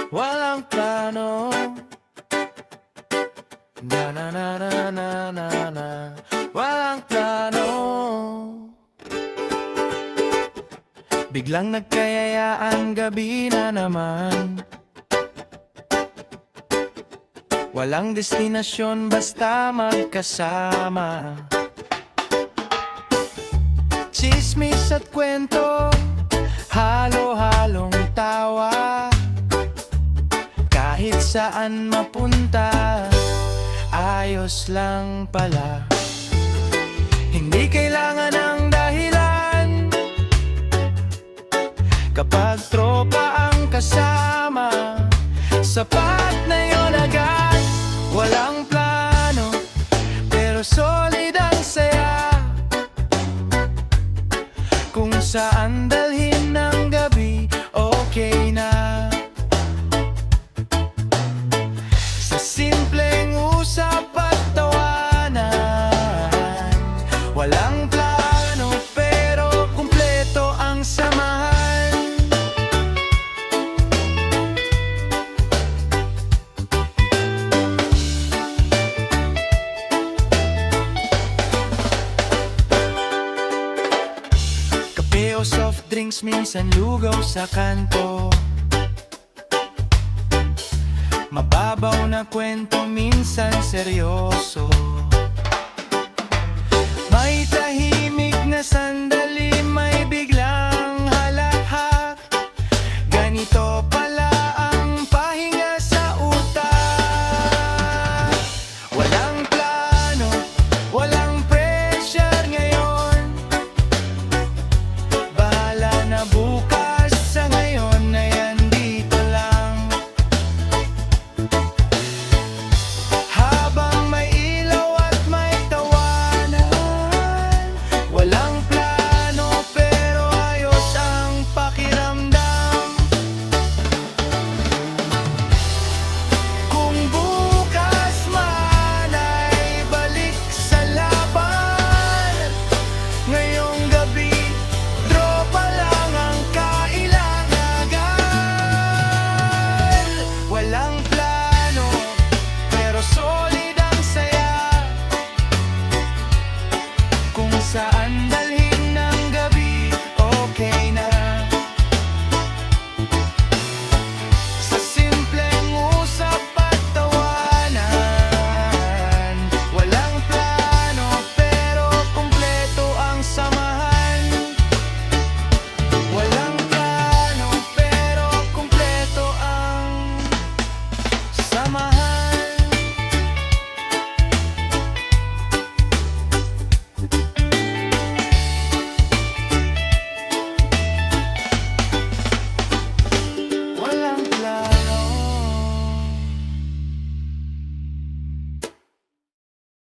walang plano. Na na na na na na na, walang plano. Biglang nagkayayaan, gabi na naman. Walang destinasyon, basta magkasama. Tsismis at kwento, halo-halong tawa. Kahit saan mapunta, ayos lang pala. Hindi kailangan ng dahilan kapag tropa ang kasama. Sapat na yun agad. Walang plano, pero solid ang saya. Kung saan dalhin ng gabi, okay na. Sa simpleng usap at tawanan, walang plano, pero kumpleto ang samahan. Kape o soft drinks, minsan lugaw sa kanto. Mababaw na kwento, minsan seryoso. May tahimik na sandali, may biglang halahak. Ganito pala